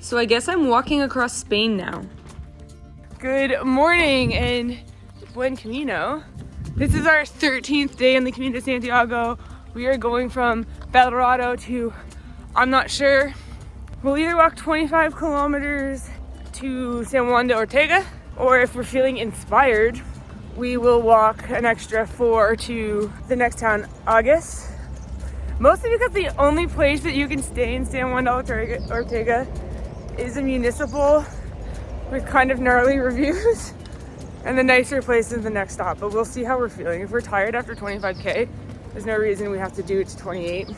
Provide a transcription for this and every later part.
So I guess I'm walking across Spain now. Good morning and buen camino. This is our 13th day on the Camino Santiago. We are going from Belorado to, I'm not sure. We'll either walk 25 kilometers to San Juan de Ortega, or if we're feeling inspired, we will walk an extra 4 to the next town, August. Mostly because the only place that you can stay in San Juan de Ortega is a municipal with kind of gnarly reviews, and the nicer place is the next stop. But we'll see how we're feeling. If we're tired after 25K, there's no reason we have to do it to 28.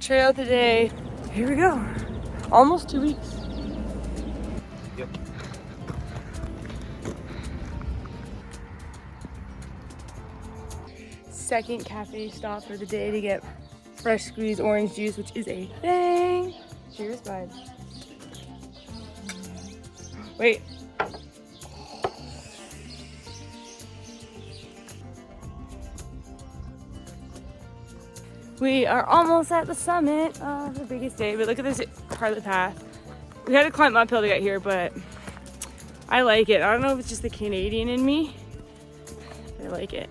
Trail today. Here we go. Almost 2 weeks. Yep. Second cafe stop for the day to get fresh squeezed orange juice, which is a thing. Cheers, bud. Wait. We are almost at the summit of the biggest day, but look at this part of the path. We had to climb uphill to get here, but I like it. I don't know if it's just the Canadian in me, but I like it.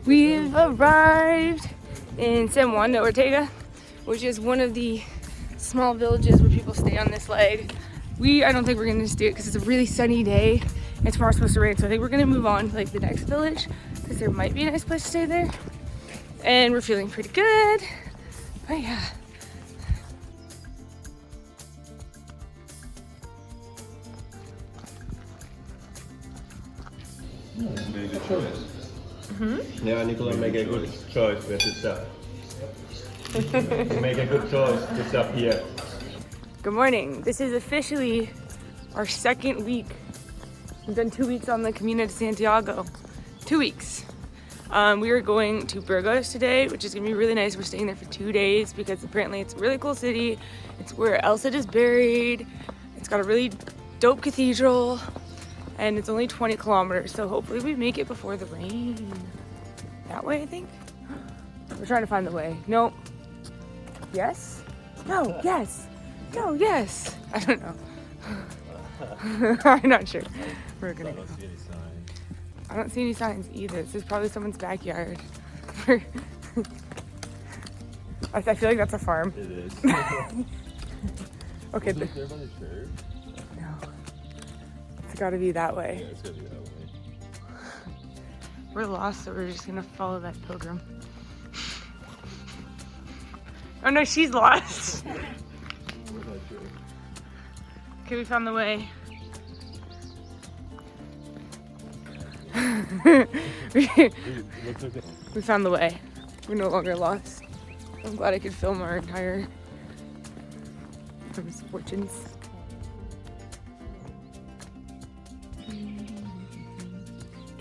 We've arrived in San Juan de Ortega, which is one of the small villages where people stay on this leg. I don't think we're gonna just do it because it's a really sunny day and tomorrow's supposed to rain, so I think we're gonna move on to like the next village because there might be a nice place to stay there. And we're feeling pretty good, but yeah. Very good choice. Yeah, Nicola make a good choice with this stuff. You make a good choice to stop here. Good morning. This is officially our second week. We've done 2 weeks on the Camino de Santiago. 2 weeks. We are going to Burgos today, which is gonna be really nice. We're staying there for 2 days because apparently it's a really cool city. It's where Elsa is buried. It's got a really dope cathedral. And it's only 20 kilometers, so hopefully we make it before the rain. That way, I think? We're trying to find the way. Nope. Yes? No, yes. No, yes. I don't know. I'm not sure. We're gonna go. I don't see any signs either. This is probably someone's backyard. I feel like that's a farm. It is. Okay. Is it there by the church? No. It's gotta be that way. Yeah, it's gotta be that way. We're lost, so we're just gonna follow that pilgrim. Oh no, she's lost. Okay, we found the way. We found the way. We're no longer lost. I'm glad I could film our entire misfortunes.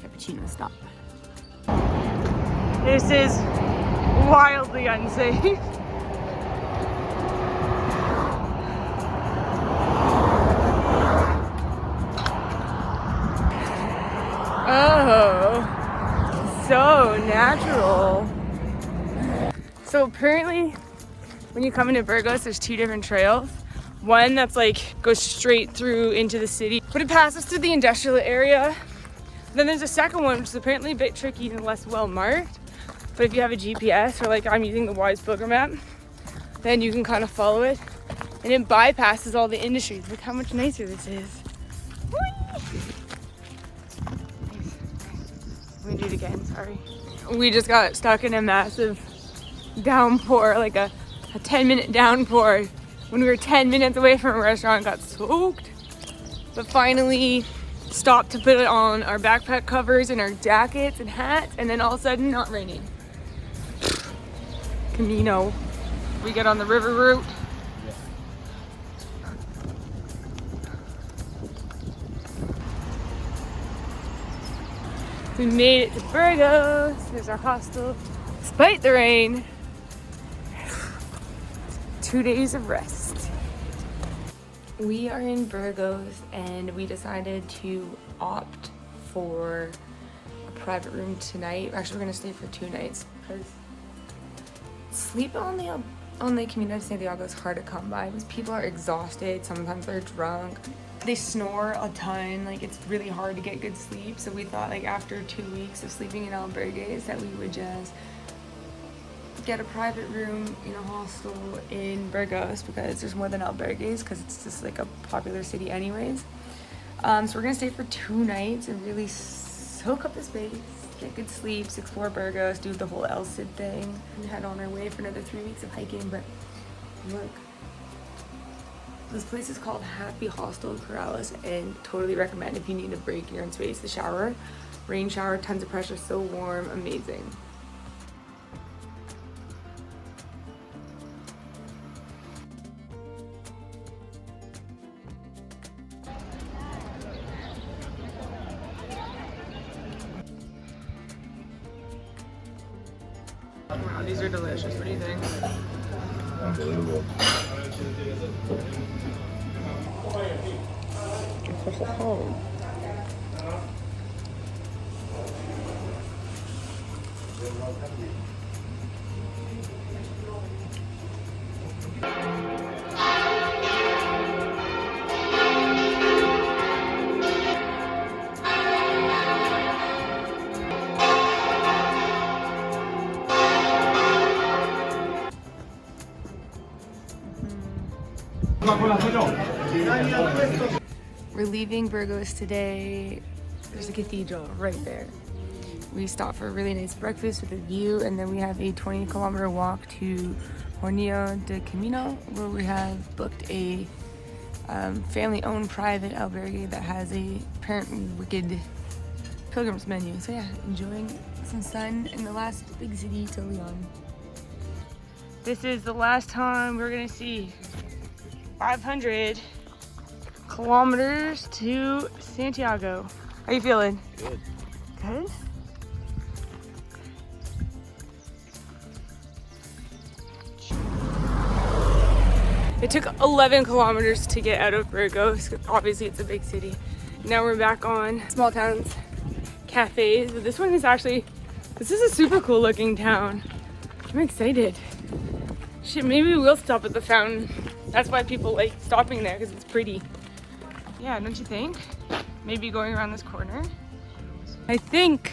Cappuccino stop. This is wildly unsafe. Oh, so natural. So apparently when you come into Burgos, there's 2 different trails. One that's like goes straight through into the city, but it passes through the industrial area. Then there's a second one, which is apparently a bit tricky and less well marked. But if you have a GPS, or like I'm using the Wise Pilgrim app, then you can kind of follow it. And it bypasses all the industries. Look how much nicer this is. Let me do it again, sorry. We just got stuck in a massive downpour, like a 10-minute downpour. When we were 10 minutes away from a restaurant, got soaked. But finally stopped to put on our backpack covers and our jackets and hats, and then all of a sudden, not raining. Camino. We get on the river route. We made it to Burgos. There's our hostel. Despite the rain, 2 days of rest. We are in Burgos and we decided to opt for a private room tonight. Actually, we're gonna stay for 2 nights because sleeping on the on the Camino Santiago is hard to come by because people are exhausted, sometimes they're drunk, they snore a ton, like it's really hard to get good sleep. So we thought like after 2 weeks of sleeping in albergues that we would just get a private room in a hostel in Burgos because there's more than albergues because it's just like a popular city anyways. So we're gonna stay for 2 nights and really soak up the space, get good sleeps, explore Burgos, do the whole El Cid thing, and head on our way for another 3 weeks of hiking. But look, this place is called Happy Hostel in Corrales, and totally recommend if you need a break, your own space. The shower, rain shower, tons of pressure, so warm, amazing. Wow, these are delicious. What do you think? Unbelievable. We're leaving Burgos today. There's a cathedral right there. We stopped for a really nice breakfast with a view, and then we have a 20-kilometer walk to Hornillos de Camino, where we have booked a family-owned private albergue that has a apparently wicked pilgrim's menu. So yeah, enjoying some sun in the last big city to Leon. This is the last time we're gonna see 500 kilometers to Santiago. How you feeling? Good. Good? It took 11 kilometers to get out of Burgos. Obviously it's a big city. Now we're back on small towns, cafes. But this one is actually, this is a super cool looking town. I'm excited. Shit, maybe we'll stop at the fountain. That's why people like stopping there, because it's pretty. Yeah, don't you think? Maybe going around this corner. I think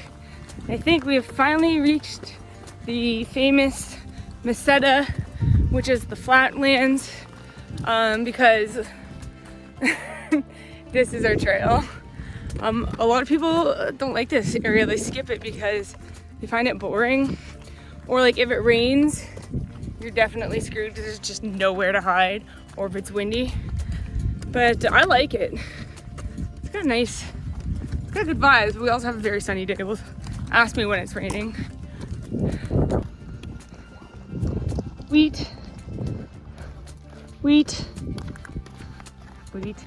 we have finally reached the famous Meseta, which is the flatlands, because this is our trail. A lot of people don't like this area. They skip it because they find it boring, or like if it rains, you're definitely screwed because there's just nowhere to hide, or if it's windy. But I like it. It's got nice, it's got good vibes. We also have a very sunny day. Well, ask me when it's raining. Wheat. Wheat. Wheat.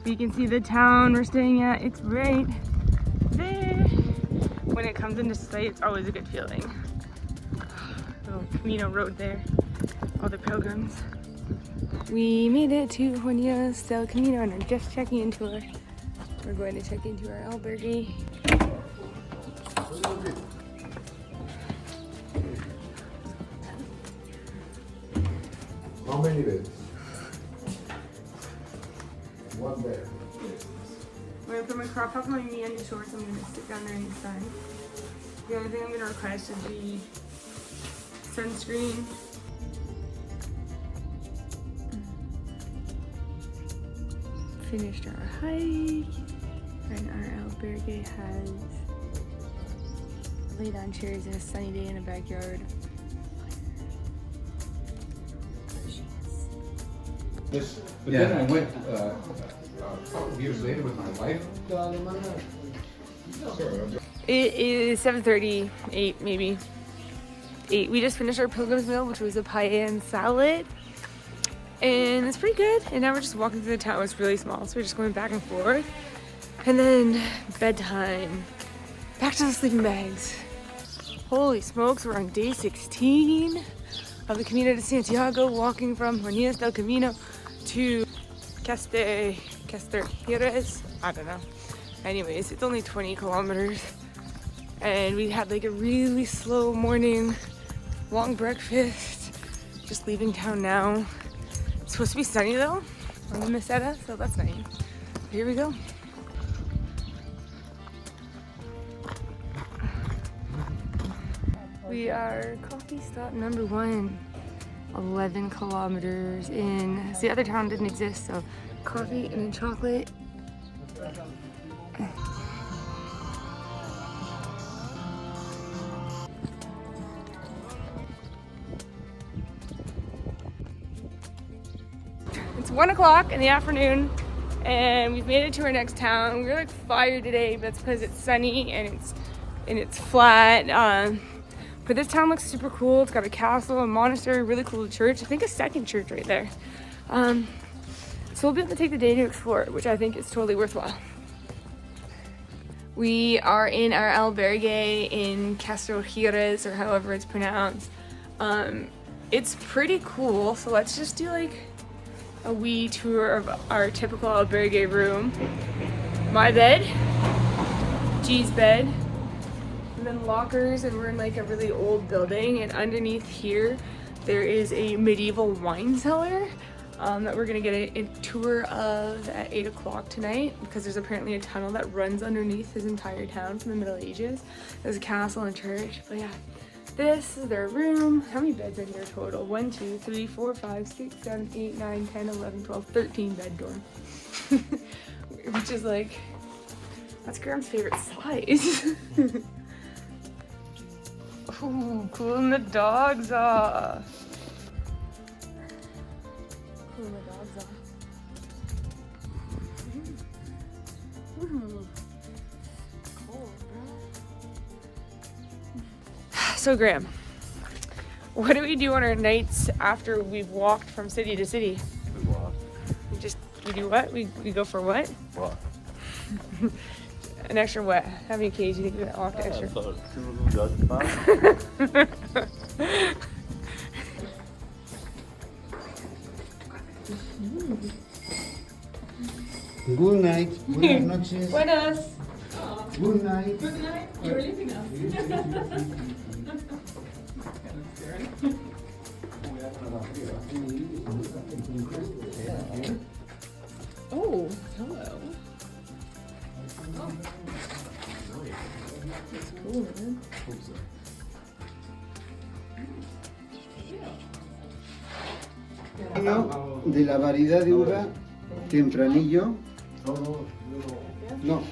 You can see the town we're staying at. It's right there. When it comes into sight, it's always a good feeling. Little Camino road there. All the pilgrims. We made it to Hornillos del Camino and are just checking into it. We're going to check into our albergue. How many beds? One bed. I'm gonna put my crop top on my knee and shorts. I'm gonna sit down there inside. The only thing I'm gonna request is the sunscreen. Finished our hike, and our albergue has laid on chairs in a sunny day in a backyard. Yes. But then I went a couple of years later with my wife. It is 7:30, 8 maybe. 8. We just finished our pilgrim's meal, which was a paella and salad. And it's pretty good. And now we're just walking through the town. It's really small, so we're just going back and forth. And then bedtime. Back to the sleeping bags. Holy smokes, we're on day 16 of the Camino de Santiago, walking from Hornillos del Camino to Castrojeriz. I don't know. Anyways, it's only 20 kilometers. And we had like a really slow morning, long breakfast, Just leaving town now. It's supposed to be sunny though on the Meseta, so that's nice. Here we go. We are coffee stop number 1. 11 kilometers in. So the other town didn't exist, so coffee and then chocolate. It's 1 o'clock in the afternoon and we've made it to our next town. We were like fired today, but that's because it's sunny and it's flat. But this town looks super cool. It's got a castle, a monastery, really cool church. I think a second church right there. So we'll be able to take the day to explore it, which I think is totally worthwhile. We are in our albergue in Castrojeriz, or however it's pronounced. It's pretty cool, so let's just do like a wee tour of our typical albergue room. My bed, G's bed, and then lockers, and we're in like a really old building, and underneath here there is a medieval wine cellar that we're gonna get a tour of at 8 o'clock tonight, because there's apparently a tunnel that runs underneath this entire town from the Middle Ages. There's a castle and church, but yeah. This is their room. How many beds in here total? 1, 2, 3, 4, 5, 6, 7, 8, 9, 10, 11, 12, 13 bed dorm. Which is like, that's Graham's favorite size. Ooh, cooling the dogs off. Cooling the dogs off. Ooh. Cold, bro. So Graham, what do we do on our nights after we've walked from city to city? We walk. We do what? We go for what? Walk. An extra what? How many Ks do you think we walked extra? Good night. Buenas noches. Buenas. Good night. Good night. You're leaving us. Oh, hello. That's cool, man. De la variedad de uva tempranillo. No,